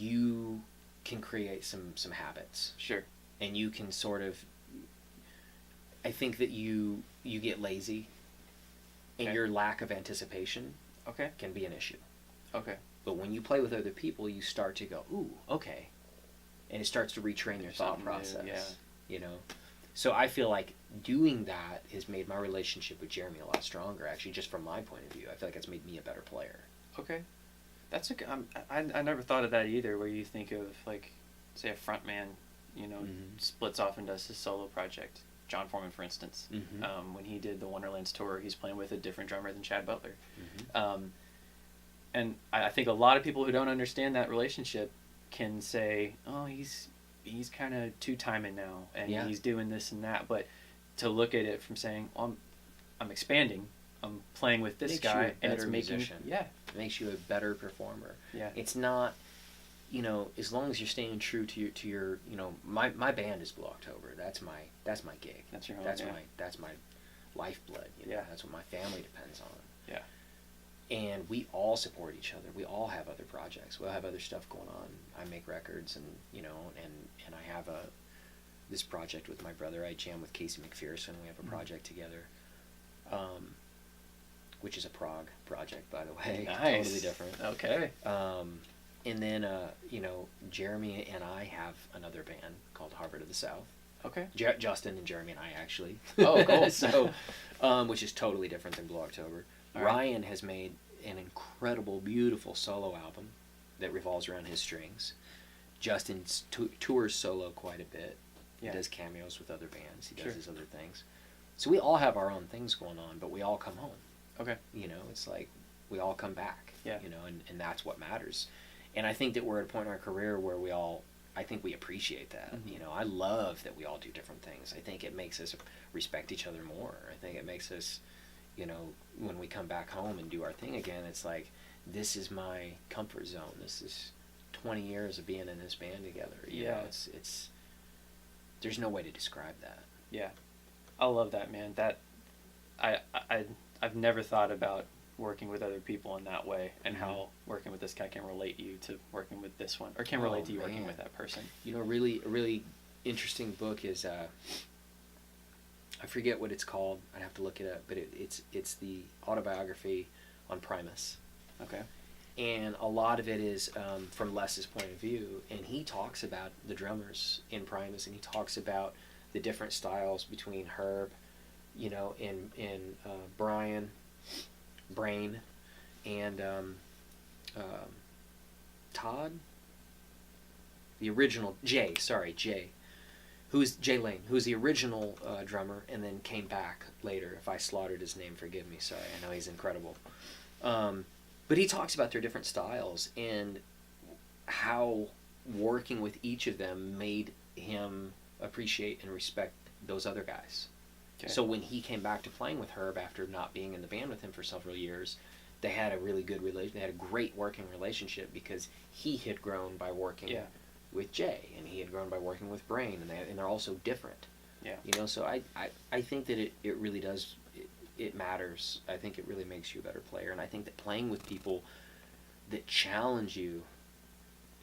you can create some habits. Sure. And you can sort of, I think that you get lazy, and your lack of anticipation can be an issue. Okay. But when you play with other people, you start to go, ooh, okay. And it starts to retrain your thought process. Yeah. You know? So I feel like doing that has made my relationship with Jeremy a lot stronger, actually, just from my point of view. I feel like it's made me a better player. Okay. That's I never thought of that either, where you think of, like, say a front man, you know, splits off and does his solo project. John Foreman, for instance, when he did the Wonderlands tour, he's playing with a different drummer than Chad Butler. And I think a lot of people who don't understand that relationship can say, oh, he's kind of two-timing now, and he's doing this and that. But to look at it from saying, well, I'm expanding, I'm playing with this guy, and it's making it makes you a better performer. Yeah, it's not, you know, as long as you're staying true to your you know, my band is Blue October. That's my gig. That's your home. That's my lifeblood. You know? That's what my family depends on. Yeah. And we all support each other. We all have other projects. We all have other stuff going on. I make records, and you know, and I have this project with my brother. I jam with Casey McPherson. We have a project together, which is a prog project, by the way. Nice. Totally different. Okay. And then you know, Jeremy and I have another band called Harvard of the South. Okay. Justin and Jeremy and I, actually. Oh, cool. So, which is totally different than Blue October. All Ryan has made an incredible, beautiful solo album that revolves around his strings. Justin tours solo quite a bit. He does cameos with other bands. He does his other things. So we all have our own things going on, but we all come home. Okay. You know, it's like we all come back. Yeah. You know, and that's what matters. And I think that we're at a point in our career where I think we appreciate that. You know, I love that we all do different things. I think it makes us respect each other more. I think it makes us, you know, when we come back home and do our thing again, it's like, this is my comfort zone. This is 20 years of being in this band together. You know, it's there's no way to describe that. Yeah. I love that, man. That I've never thought about working with other people in that way, and how working with this guy can relate you to working with this one, or can relate to you working with that person. You know, a really interesting book is I forget what it's called. I'd have to look it up, but it's the autobiography on Primus. Okay. And a lot of it is from Les's point of view, and he talks about the drummers in Primus, and he talks about the different styles between Herb, you know, and Brain, and Todd, the original Jay, who's Jay Lane, who's the original drummer, and then came back later. If I slaughtered his name, forgive me. Sorry, I know he's incredible. But he talks about their different styles and how working with each of them made him appreciate and respect those other guys. Okay. So when he came back to playing with Herb after not being in the band with him for several years, they had a really good relation. They had a great working relationship because he had grown by working with Jay, and he had grown by working with Brain, and they're also different. Yeah. You know, so I think that it really does. It matters. I think it really makes you a better player, and I think that playing with people that challenge you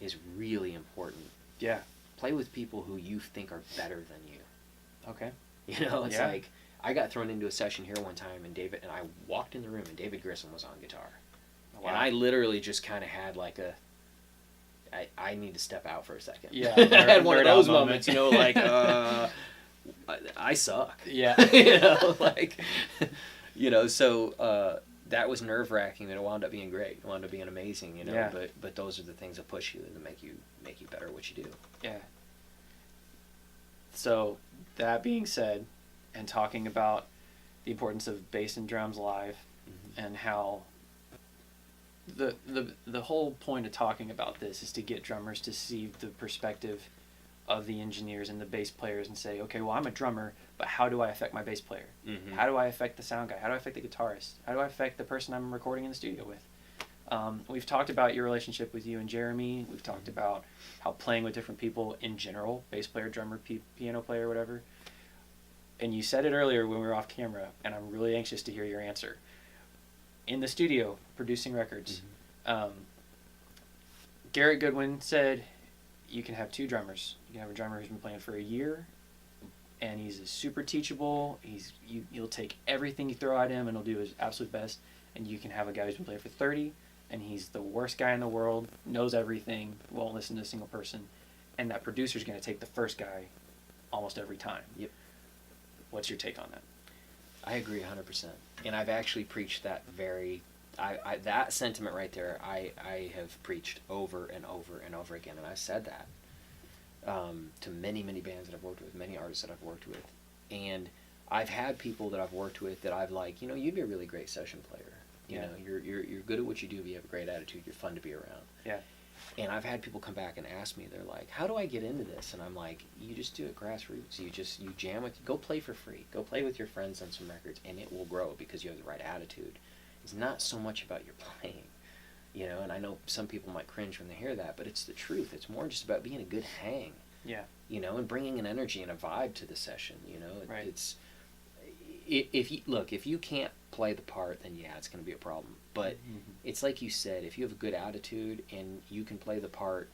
is really important. Yeah. Play with people who you think are better than you. Okay. You know, it's like, I got thrown into a session here one time, and I walked in the room, and David Grissom was on guitar. Wow. And I literally just kind of had like I need to step out for a second. Yeah. I had one of those moments, you know, like, I suck. Yeah. You know, like, you know, so that was nerve-wracking, and it wound up being great. It wound up being amazing, you know. Yeah. But those are the things that push you and that make you better at what you do. Yeah. So that being said, and talking about the importance of bass and drums live, and how the whole point of talking about this is to get drummers to see the perspective of the engineers and the bass players and say, okay, well, I'm a drummer, but how do I affect my bass player? How do I affect the sound guy? How do I affect the guitarist? How do I affect the person I'm recording in the studio with? We've talked about your relationship with you and Jeremy. We've talked about how playing with different people in general, bass player, drummer, piano player, whatever. And you said it earlier when we were off camera, and I'm really anxious to hear your answer. In the studio, producing records, Garrett Goodwin said you can have 2 drummers. You can have a drummer who's been playing for a year, and he's super teachable. You'll take everything you throw at him, and he'll do his absolute best. And you can have a guy who's been playing for 30, and he's the worst guy in the world, knows everything, won't listen to a single person, and that producer's going to take the first guy almost every time. Yep. What's your take on that? I agree 100%. And I've actually preached that that sentiment right there, I have preached over and over and over again, and I've said that to many, many bands that I've worked with, many artists that I've worked with. And I've had people that I've worked with that I've like, you'd be a really great session player. You know, you're good at what you do, but you have a great attitude, you're fun to be around. Yeah. And I've had people come back and ask me, they're like, how do I get into this? And I'm like, you just do it grassroots. You jam go play for free. Go play with your friends on some records, and it will grow because you have the right attitude. It's not so much about your playing, and I know some people might cringe when they hear that, but it's the truth. It's more just about being a good hang. Yeah. And bringing an energy and a vibe to the session, Right. It's, if you can't play the part, then yeah, it's going to be a problem. But it's like you said, if you have a good attitude and you can play the part,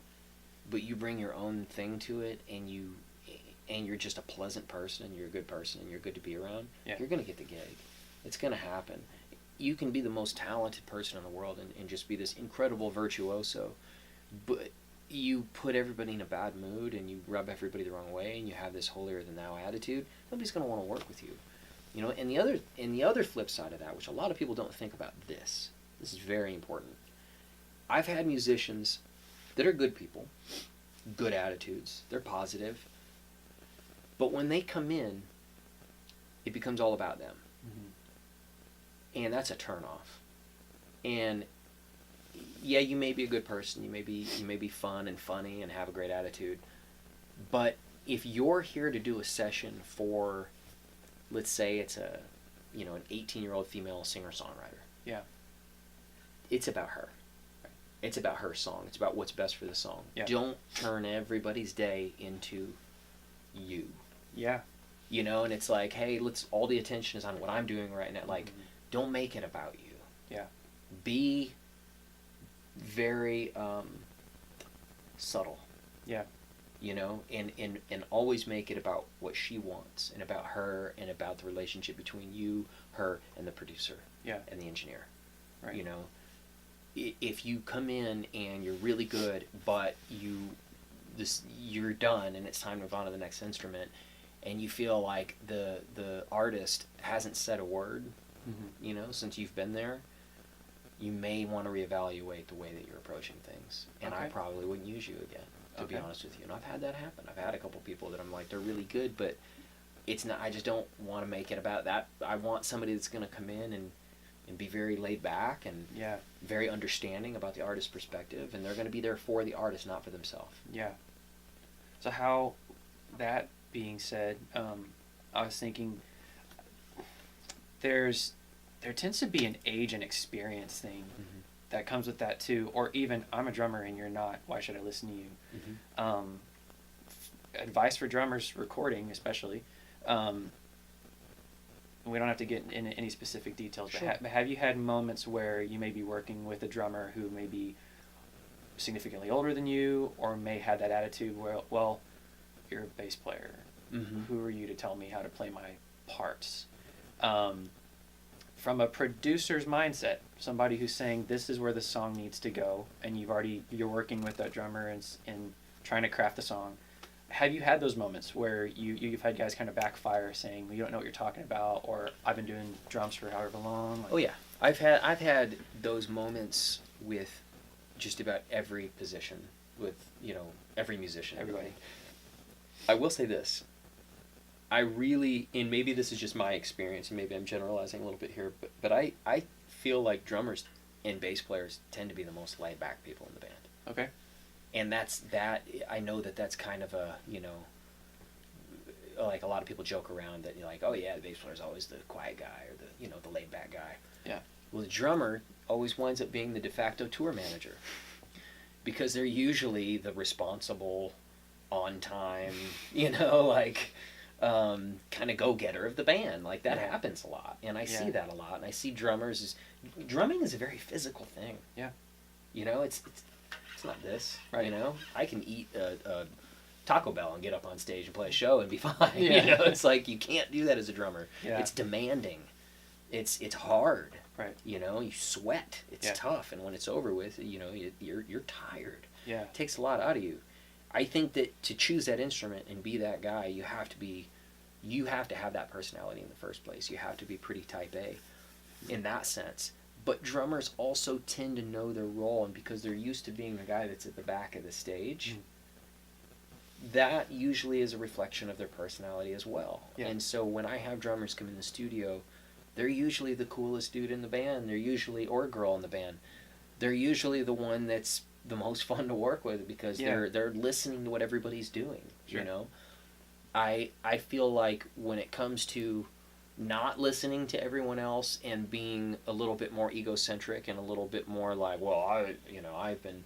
but you bring your own thing to it, and you're just a pleasant person, and you're a good person, and you're good to be around, you're going to get the gig. It's going to happen. You can be the most talented person in the world and just be this incredible virtuoso, but you put everybody in a bad mood and you rub everybody the wrong way and you have this holier-than-thou attitude, nobody's going to want to work with you. And the other flip side of that, which a lot of people don't think about, this is very important. I've had musicians that are good people, good attitudes, they're positive, but when they come in, it becomes all about them. And that's a turnoff. And yeah, you may be a good person, you may be fun and funny and have a great attitude, but if you're here to do a session for, let's say it's an 18-year-old female singer-songwriter. Yeah. It's about her. Right. It's about her song. It's about what's best for the song. Yeah. Don't turn everybody's day into you. Yeah. And it's like, hey, all the attention is on what I'm doing right now. Like, don't make it about you. Yeah. Be very subtle. Yeah. And always make it about what she wants and about her and about the relationship between you, her, and the producer. Yeah. And the engineer. Right. If you come in and you're really good, but you're done and it's time to move on to the next instrument, and you feel like the artist hasn't said a word, since you've been there, you may want to reevaluate the way that you're approaching things. And I probably wouldn't use you again, to be honest with you. And I've had that happen. I've had a couple people that I'm like, they're really good, but it's not. I just don't want to make it about that. I want somebody that's going to come in and be very laid back and very understanding about the artist's perspective, and they're going to be there for the artist, not for themselves. Yeah. So how, that being said, I was thinking there tends to be an age and experience thing that comes with that too, or even I'm a drummer and you're not, why should I listen to you? Advice for drummers recording especially, we don't have to get into any specific details, Sure. but have you had moments where you may be working with a drummer who may be significantly older than you, or may have that attitude where, well, you're a bass player, who are you to tell me how to play my parts? From a producer's mindset, somebody who's saying this is where the song needs to go, and you're working with that drummer and trying to craft the song. Have you had those moments where you've had guys kind of backfire saying, well, you don't know what you're talking about, or I've been doing drums for however long? Like, oh yeah, I've had those moments with just about every position, with every musician, everybody. I will say this. I really, and maybe this is just my experience, and maybe I'm generalizing a little bit here, but I feel like drummers and bass players tend to be the most laid back people in the band. Okay. And I know that's kind of a, like a lot of people joke around that you're like, oh yeah, the bass player's always the quiet guy or the laid back guy. Yeah. Well, the drummer always winds up being the de facto tour manager, because they're usually the responsible, on time, kind of go-getter of the band. Like, that happens a lot, and I see that a lot, and I see drumming is a very physical thing. Yeah. It's It's not this. Right. You know, I can eat a Taco Bell and get up on stage and play a show and be fine. Yeah. You know, it's like you can't do that as a drummer. Yeah. It's demanding. It's hard. Right. You know, you sweat. It's tough, and when it's over with, you know, you're tired. Yeah. It takes a lot out of you. I think that to choose that instrument and be that guy, you have to have that personality in the first place. You have to be pretty type A in that sense. But drummers also tend to know their role, and because they're used to being the guy that's at the back of the stage, that usually is a reflection of their personality as well. Yeah. And so when I have drummers come in the studio, they're usually the coolest dude in the band. They're usually, or girl in the band. They're usually the one that's the most fun to work with because they're listening to what everybody's doing. Sure. You know, I feel like when it comes to not listening to everyone else and being a little bit more egocentric and a little bit more like, well, I've been.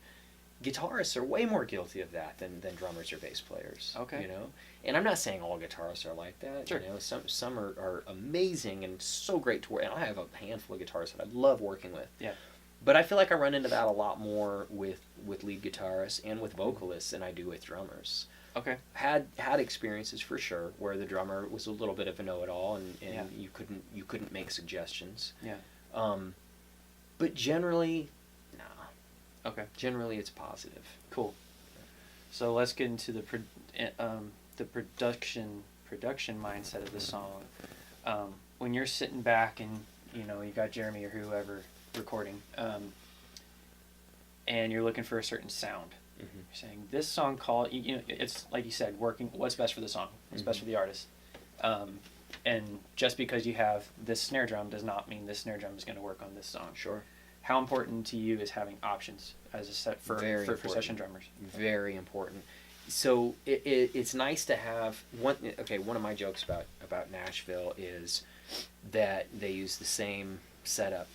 Guitarists are way more guilty of that than drummers or bass players. Okay. You know, and I'm not saying all guitarists are like that. Sure. You know, some are amazing and so great to work. And I have a handful of guitarists that I love working with. Yeah. But I feel like I run into that a lot more with lead guitarists and with vocalists than I do with drummers. Okay. Had experiences for sure where the drummer was a little bit of a know-it-all and you couldn't make suggestions. Yeah. But generally, no. Okay. Generally, it's positive. Cool. So let's get into the production mindset of the song. When you're sitting back and you got Jeremy or whoever recording, and you're looking for a certain sound. Mm-hmm. You're saying this song it's like you said, working what's best for the song, what's best for the artist. And just because you have this snare drum does not mean this snare drum is going to work on this song. Sure. How important to you is having options as a set for session drummers? Very important. So it's nice to have one. Okay, one of my jokes about Nashville is that they use the same setup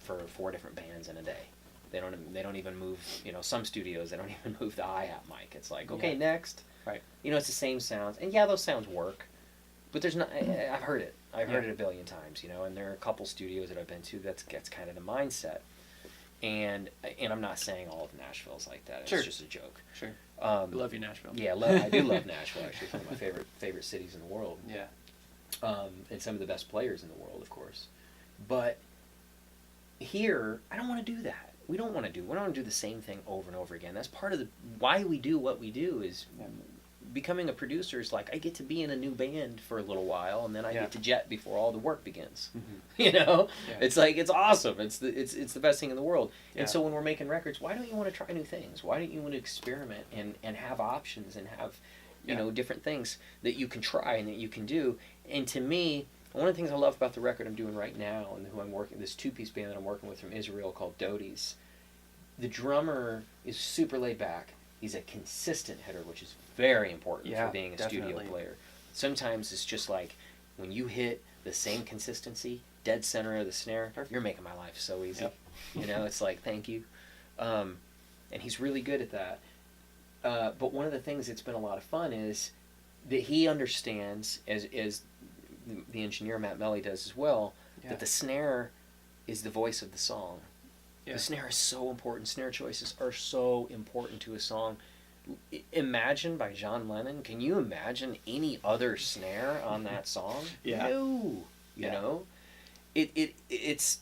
for 4 different bands in a day. They don't even move. You know, some studios they don't even move the hi-hat mic. It's like, okay, next. Right. You know, it's the same sounds, and yeah, those sounds work, but there's not. I've heard it. I've heard it a billion times. You know, and there are a couple studios that I've been to that's kind of the mindset. And I'm not saying all of Nashville's like that. It's just a joke. Sure. I love you, Nashville. Yeah, I do love Nashville. Actually, it's one of my favorite cities in the world. Yeah. And some of the best players in the world, of course. But here, I don't want to do that. We don't want to do the same thing over and over again. That's part of why we do what we do is becoming a producer is like I get to be in a new band for a little while and then I get to jet before all the work begins. Mm-hmm. You know, it's like it's awesome. It's the best thing in the world. And so when we're making records, why don't you want to try new things? Why don't you want to experiment and have options and have you know different things that you can try and that you can do? And to me, one of the things I love about the record I'm doing right now and who I'm working this 2-piece band that I'm working with from Israel called Doties, the drummer is super laid back. He's a consistent hitter, which is very important for being a studio player. Sometimes it's just like when you hit the same consistency, dead center of the snare, you're making my life so easy. Yep. You know, it's like, thank you. And he's really good at that. But one of the things that's been a lot of fun is that he understands, as the engineer Matt Noveskey does as well, that the snare is the voice of the song. Yeah. The snare is so important. Snare choices are so important to a song. Imagine by John Lennon. Can you imagine any other snare on that song? No. You know? It's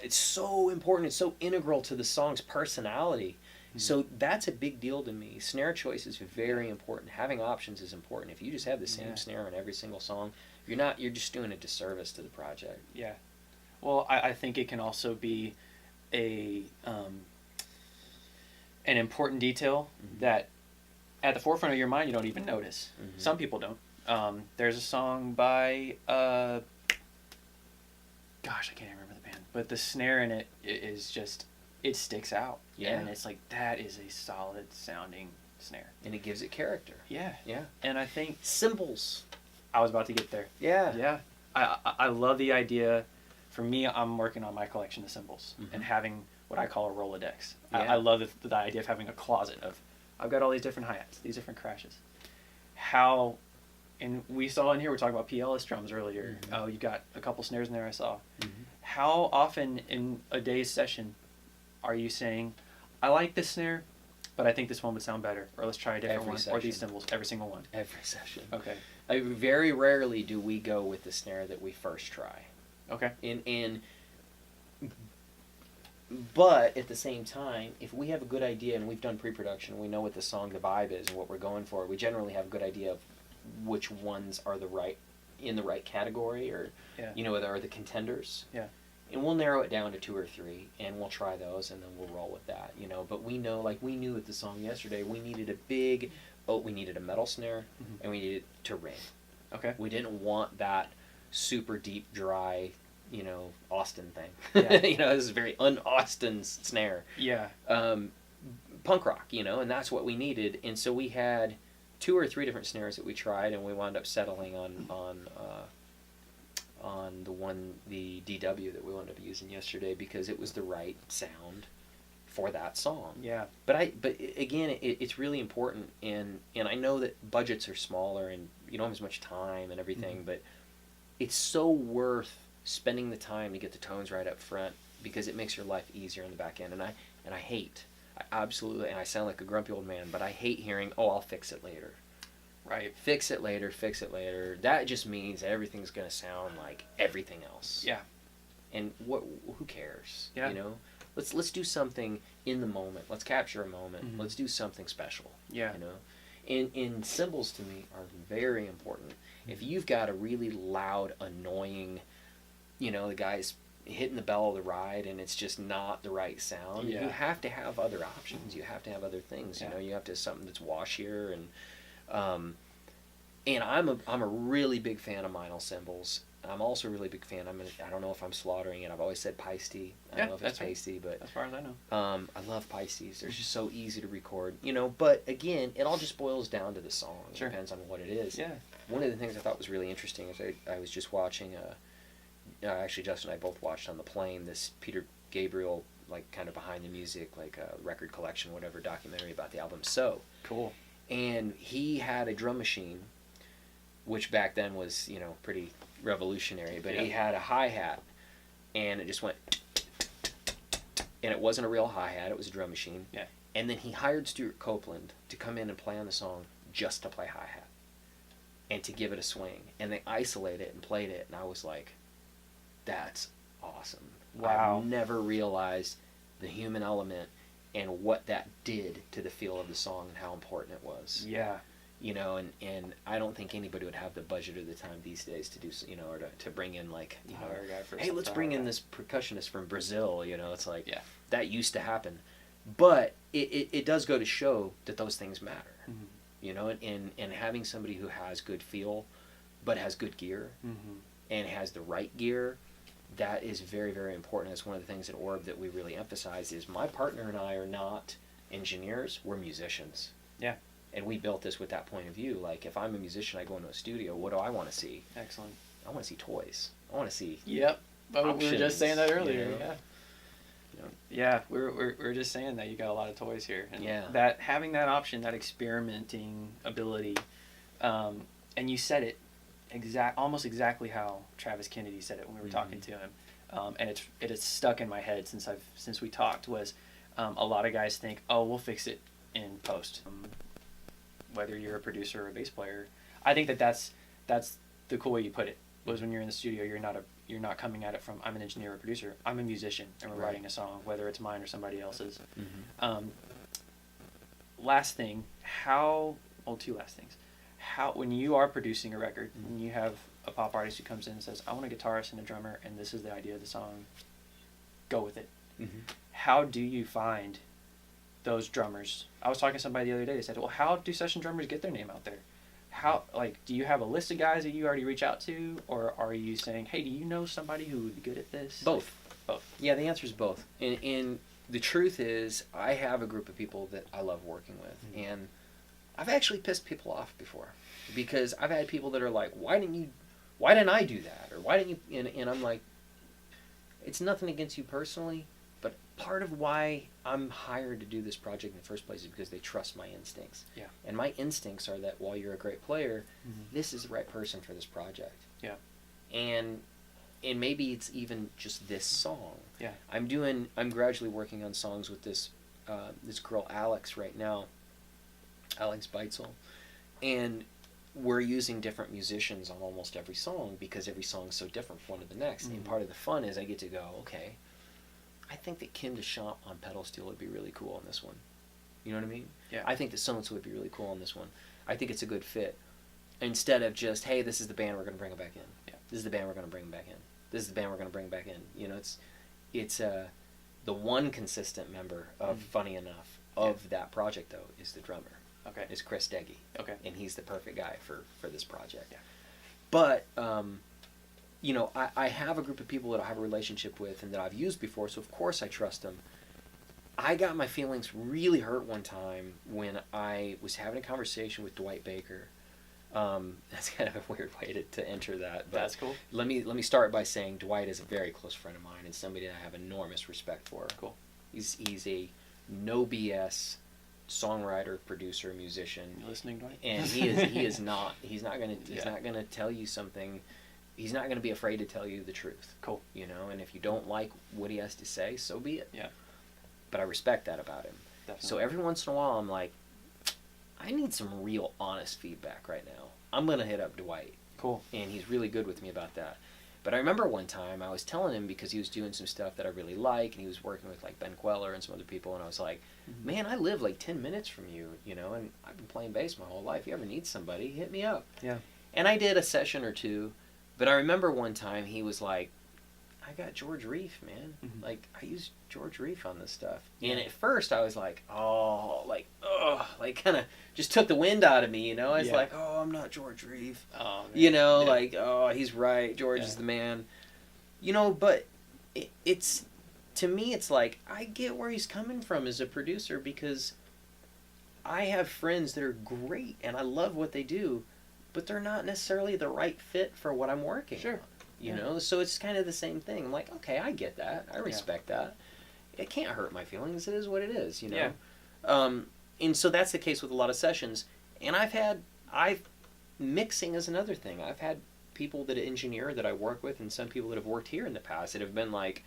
so important. It's so integral to the song's personality. Mm-hmm. So that's a big deal to me. Snare choice is very important. Having options is important. If you just have the same snare on every single song, you're just doing a disservice to the project. Yeah. Well, I think it can also be an important detail that at the forefront of your mind you don't even notice. Mm-hmm. Some people don't. There's a song by gosh, I can't remember the band, but the snare in it is just it sticks out. Yeah. And it's like that is a solid sounding snare. And it gives it character. Yeah. Yeah. And I think cymbals. I was about to get there. Yeah. Yeah. I love the idea. For me, I'm working on my collection of cymbals and having what I call a Rolodex. Yeah. I love the idea of having a closet of, I've got all these different hi-hats, these different crashes. And we saw in here, we were talking about PLS drums earlier. Mm-hmm. Oh, you got a couple snares in there I saw. Mm-hmm. How often in a day's session are you saying, I like this snare, but I think this one would sound better, or let's try a different Every one, session. or these cymbals, every single one. Every session. Okay. Very rarely do we go with the snare that we first try. Okay. But at the same time, if we have a good idea and we've done pre-production, and we know what the song, the vibe is, and what we're going for, we generally have a good idea of which ones are in the right category, or are the contenders. Yeah. And we'll narrow it down to 2 or 3, and we'll try those, and then we'll roll with that. But we know, like we knew with the song yesterday, we needed we needed a metal snare, and we needed it to ring. Okay. We didn't want that super deep, dry, Austin thing. Yeah. This is very un-Austin snare. Yeah. Punk rock, and that's what we needed. And so we had 2 or 3 different snares that we tried, and we wound up settling on the DW that we wound up using yesterday, because it was the right sound for that song. Yeah. But again, it's really important, and I know that budgets are smaller and you don't have as much time and everything, but it's so worth spending the time to get the tones right up front, because it makes your life easier in the back end. And I absolutely, and I sound like a grumpy old man, but I hate hearing, I'll fix it later. Right. Fix it later. That just means everything's going to sound like everything else. Yeah. And who cares? Yeah. Let's do something in the moment. Let's capture a moment. Let's do something special. Yeah. And cymbals to me are very important. If you've got a really loud, annoying, the guy's hitting the bell of the ride and it's just not the right sound, you have to have other options. You have to have other things. You have to have something that's washier, and I'm a really big fan of Meinl cymbals. I'm also a really big fan. I don't know if I'm slaughtering it. I've always said Paiste. I don't know if it's Paiste, but as far as I know, I love Paistes. They're just so easy to record. But again, it all just boils down to the song. Sure. It depends on what it is. Yeah. One of the things I thought was really interesting is I was just watching. Actually, Justin and I both watched on the plane this Peter Gabriel, like, kind of behind the music, like a record collection, whatever, documentary about the album So. Cool. And he had a drum machine, which back then was, pretty revolutionary, but he had a hi-hat, and it just went, and it wasn't a real hi-hat, it was a drum machine. Yeah. And then he hired Stuart Copeland to come in and play on the song just to play hi-hat and to give it a swing. And they isolated it and played it, and I was like, that's awesome. Wow. I never realized the human element and what that did to the feel of the song and how important it was. Yeah. And I don't think anybody would have the budget or the time these days to do, or to bring in, like, hey, let's bring in this percussionist from Brazil, it's like, that used to happen. But it does go to show that those things matter, and having somebody who has good feel, but has good gear, and has the right gear, that is very, very important. That's one of the things at Orb that we really emphasize is my partner and I are not engineers, we're musicians. Yeah. And we built this with that point of view. Like, if I'm a musician, I go into a studio, what do I want to see? Excellent. I want to see toys. I want to see Yep. But we were just saying that earlier. You know? Yeah. Yeah, we're just saying that you got a lot of toys here, and that having that option, that experimenting ability, and you said it almost exactly how Travis Kennedy said it when we were talking to him, and it is stuck in my head since we talked. Was a lot of guys think, we'll fix it in post. Whether you're a producer or a bass player, I think that's the cool way you put it. Was when you're in the studio, you're not coming at it from I'm an engineer or a producer. I'm a musician, and we're writing a song, whether it's mine or somebody else's. Last thing, two last things. How, when you are producing a record, when you have a pop artist who comes in and says, I want a guitarist and a drummer, and this is the idea of the song, go with it. How do you find those drummers? I was talking to somebody the other day. They said, well, how do session drummers get their name out there? Do you have a list of guys that you already reach out to, or are you saying, hey, do you know somebody who would be good at this? Both. Both. Yeah, the answer is both. And the truth is, I have a group of people that I love working with, and I've actually pissed people off before, because I've had people that are like, why didn't I do that? Or why didn't you, and I'm like, it's nothing against you personally, but part of why I'm hired to do this project in the first place is because they trust my instincts. Yeah. And my instincts are that while you're a great player, this is the right person for this project. Yeah. And maybe it's even just this song. Yeah. I'm gradually working on songs with this this girl Alex right now, Alex Beitzel, and we're using different musicians on almost every song because every song is so different from one to the next. And part of the fun is I get to go, okay, I think that Kim Deschamps on pedal steel would be really cool on this one. You know what I mean? Yeah. I think that so-and-so would be really cool on this one. I think it's a good fit. Instead of just, hey, this is the band, we're going to bring it back in. Yeah. This is the band, we're going to bring it back in. This is the band, we're going to bring back in. You know, it's the one consistent member of, funny enough, of that project, though, is the drummer. Okay. Is Chris Deggy. Okay. And he's the perfect guy for this project. Yeah. But, you know, I have a group of people that I have a relationship with and that I've used before, so of course I trust them. I got my feelings really hurt one time when I was having a conversation with Dwight Baker. That's kind of a weird way to enter that. But that's cool. Let me start by saying Dwight is a very close friend of mine and somebody that I have enormous respect for. Cool. He's a no BS songwriter, producer, musician. You listening, Dwight? And he's not gonna tell you something. He's not gonna be afraid to tell you the truth. Cool. You know, and if you don't like what he has to say, so be it. Yeah. But I respect that about him. Definitely. So every once in a while, I'm like, I need some real honest feedback right now. I'm gonna hit up Dwight. Cool. And he's really good with me about that. But I remember one time I was telling him because he was doing some stuff that I really like, and he was working with like Ben Queller and some other people, and I was like, man, I live like 10 minutes from you, you know, and I've been playing bass my whole life. If you ever need somebody, hit me up. Yeah. And I did a session or two, but I remember one time he was like, I got George Reef, man. Like, I used George Reef on this stuff. And at first I was like, kind of just took the wind out of me, you know? I was like, oh, I'm not George Reef. Oh, man. You know, like, oh, he's right. George is the man. You know, but it's, to me, it's like, I get where he's coming from as a producer because I have friends that are great and I love what they do, but they're not necessarily the right fit for what I'm working on. You know, so it's kind of the same thing. I'm like, okay, I get that. I respect that. It can't hurt my feelings. It is what it is, you know? Yeah. And so that's the case with a lot of sessions. And mixing is another thing. I've had people that engineer that I work with and some people that have worked here in the past that have been like,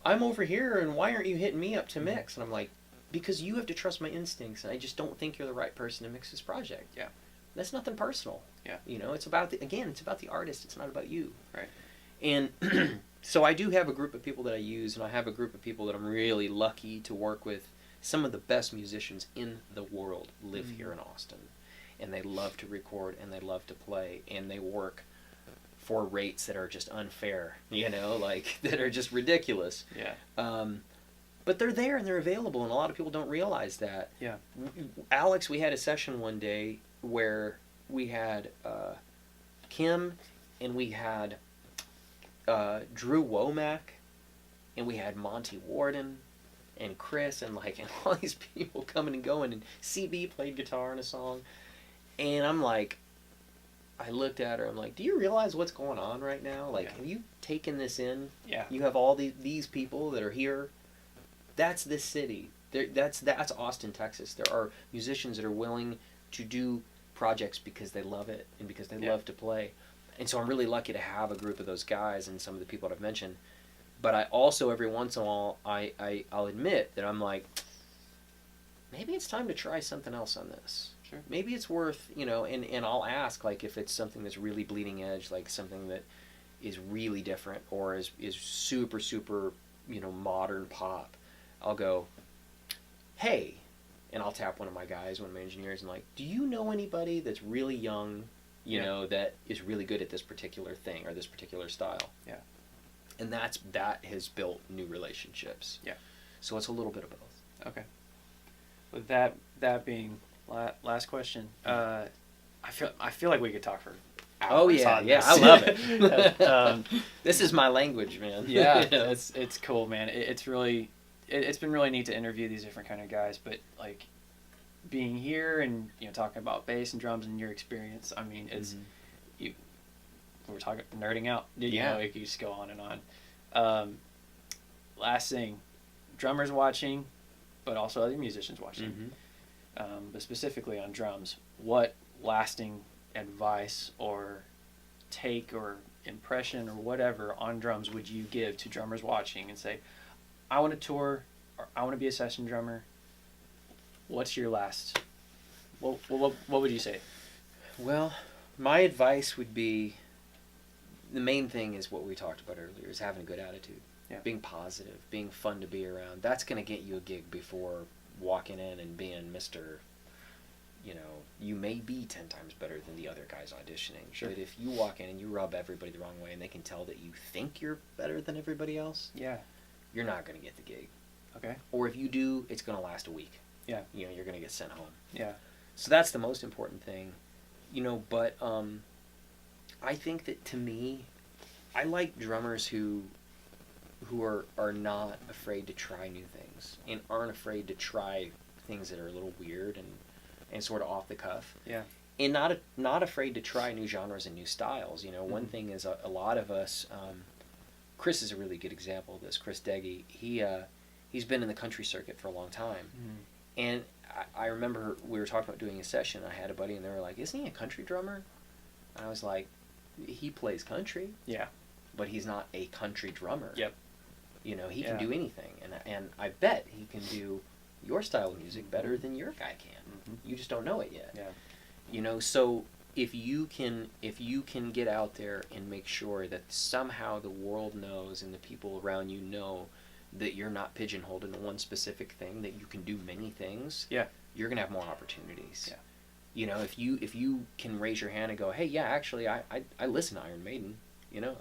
I'm over here and why aren't you hitting me up to mix? And I'm like, because you have to trust my instincts and I just don't think you're the right person to mix this project. Yeah. That's nothing personal. Yeah. You know, it's about the artist. It's not about you. Right. And so I do have a group of people that I use, and I have a group of people that I'm really lucky to work with. Some of the best musicians in the world live here in Austin, and they love to record and they love to play, and they work for rates that are just unfair, you know, like that are just ridiculous. Yeah. But they're there and they're available, and a lot of people don't realize that. Yeah. Alex, we had a session one day where we had Kim and we had Drew Womack and we had Monty Warden and Chris and all these people coming and going, and CB played guitar in a song, and I'm like, I looked at her, I'm like, do you realize what's going on right now? Like, have you taken this in? Yeah. You have all these people that are here. That's this city. That's Austin, Texas. There are musicians that are willing to do projects because they love it and because they love to play. And so I'm really lucky to have a group of those guys and some of the people that I've mentioned. But I also, every once in a while, I'll admit that I'm like, maybe it's time to try something else on this. Sure. Maybe it's worth, you know, and I'll ask, like, if it's something that's really bleeding edge, like something that is really different or is super, super, you know, modern pop. I'll go, hey, and I'll tap one of my guys, one of my engineers, and like, do you know anybody that's really young, you know, that is really good at this particular thing or this particular style? Yeah. And that has built new relationships. Yeah. So it's a little bit of both. Okay. With that being last question, I feel like we could talk for hours. Oh yeah, on yeah, this. I love it. This is my language, man. Yeah, it's cool, man. It's really. It's been really neat to interview these different kind of guys, but like being here and, you know, talking about bass and drums and your experience, I mean, it's we're talking nerding out. You know, it could just go on and on. Last thing, drummers watching, but also other musicians watching. But specifically on drums, what lasting advice or take or impression or whatever on drums would you give to drummers watching and say, I want to tour I want to be a session drummer. What's your last? What would you say? Well, my advice would be, the main thing is what we talked about earlier, is having a good attitude. Yeah. Being positive, being fun to be around. That's going to get you a gig before walking in and being Mr., you may be 10 times better than the other guys auditioning. Sure. But if you walk in and you rub everybody the wrong way and they can tell that you think you're better than everybody else, Yeah. you're not going to get the gig. Okay. Or if you do, it's going to last a week. Yeah. You're going to get sent home. Yeah. So that's the most important thing. But I think that, to me, I like drummers who are not afraid to try new things and aren't afraid to try things that are a little weird and sort of off the cuff. Yeah. And not afraid to try new genres and new styles. One thing is a lot of us, Chris is a really good example of this. Chris Deggy, he's been in the country circuit for a long time. And I remember we were talking about doing a session. I had a buddy and they were like, "Isn't he a country drummer?" And I was like, "He plays country." Yeah. But he's not a country drummer. Yep. He can do anything, and I bet he can do your style of music better than your guy can. You just don't know it yet. Yeah. So if you can get out there and make sure that somehow the world knows and the people around you know that you're not pigeonholed into one specific thing, that you can do many things, Yeah. you're gonna have more opportunities. Yeah. If you can raise your hand and go, "Hey, yeah, actually, I listen to Iron Maiden.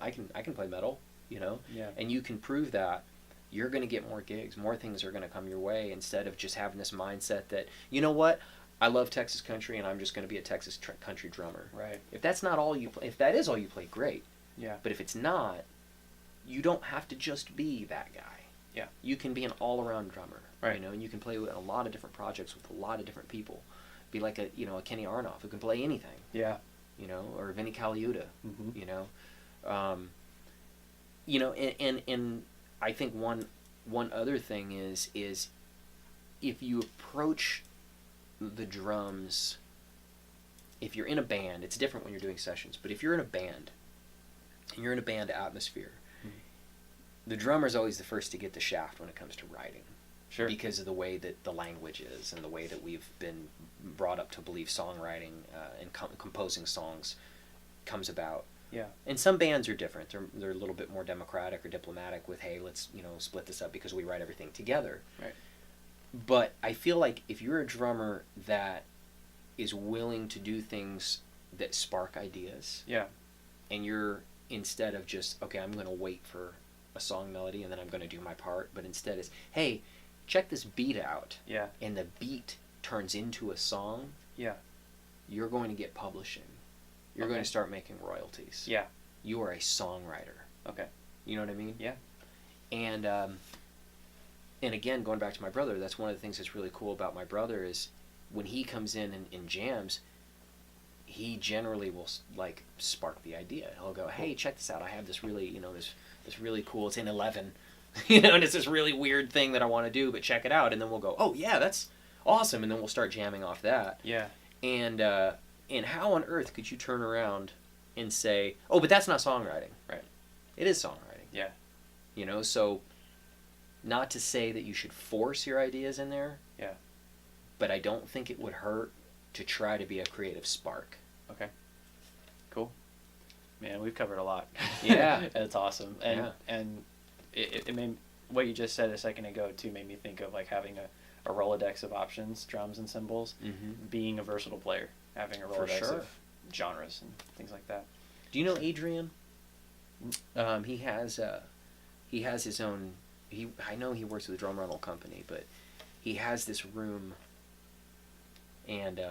I can play metal. Yeah. And you can prove that, you're going to get more gigs. More things are going to come your way, instead of just having this mindset that, you know what, I love Texas country and I'm just going to be a Texas country drummer. Right. If that's not all you play, if that is all you play, great. Yeah. But if it's not, you don't have to just be that guy. Yeah. You can be an all-around drummer. Right. And you can play with a lot of different projects with a lot of different people. Be like a Kenny Arnoff who can play anything. Yeah. Or Vinnie Colaiuta. And I think one other thing is if you approach the drums, if you're in a band, it's different when you're doing sessions, but if you're in a band and you're in a band atmosphere, the drummer's always the first to get the shaft when it comes to writing. Sure. Because of the way that the language is and the way that we've been brought up to believe songwriting and composing songs comes about. Yeah. And some bands are different. They're a little bit more democratic or diplomatic with, hey, let's split this up because we write everything together. Right. But I feel like if you're a drummer that is willing to do things that spark ideas, Yeah. and you're, instead of just, okay, I'm going to wait for a song melody and then I'm going to do my part, but instead it's, hey, check this beat out. Yeah. And the beat turns into a song. Yeah. You're going to get publishing. You're going to start making royalties. Yeah. You are a songwriter. Okay. You know what I mean? Yeah. And again, going back to my brother, that's one of the things that's really cool about my brother is when he comes in and jams, he generally will spark the idea. He'll go, "Hey, check this out. I have this really, this really cool, it's in 11, and it's this really weird thing that I want to do, but check it out." And then we'll go, "Oh yeah, that's awesome." And then we'll start jamming off that. Yeah. And how on earth could you turn around and say, "Oh, but that's not songwriting"? Right. It is songwriting. Yeah. So not to say that you should force your ideas in there. Yeah. But I don't think it would hurt to try to be a creative spark. Okay. Cool. Man, we've covered a lot. Yeah. That's awesome. And it made, what you just said a second ago too made me think of having a Rolodex of options, drums and cymbals, being a versatile player, having a Rolodex of genres and things like that. Do you know Adrian? He has his own. I know he works with a drum rental company, but he has this room, and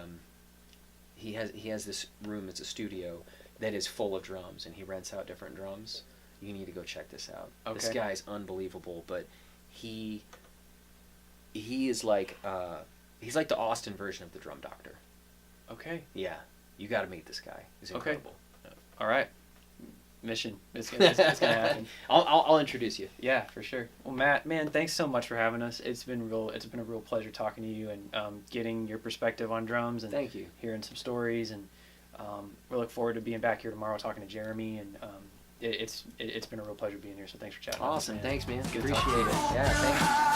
he has this room. It's a studio that is full of drums, and he rents out different drums. You need to go check this out. Okay. This guy's unbelievable, but he is he's like the Austin version of the Drum Doctor. Okay. Yeah, you got to meet this guy. He's incredible. Okay. All right. Mission. It's gonna happen. I'll introduce you. Yeah, for sure. Well, Matt, man, thanks so much for having us. It's been a real pleasure talking to you and getting your perspective on drums and thank you. Hearing some stories, and we look forward to being back here tomorrow talking to Jeremy, and it's been a real pleasure being here. So thanks for chatting. Awesome. With us, man. Thanks, man. Good Appreciate it. Yeah, thanks.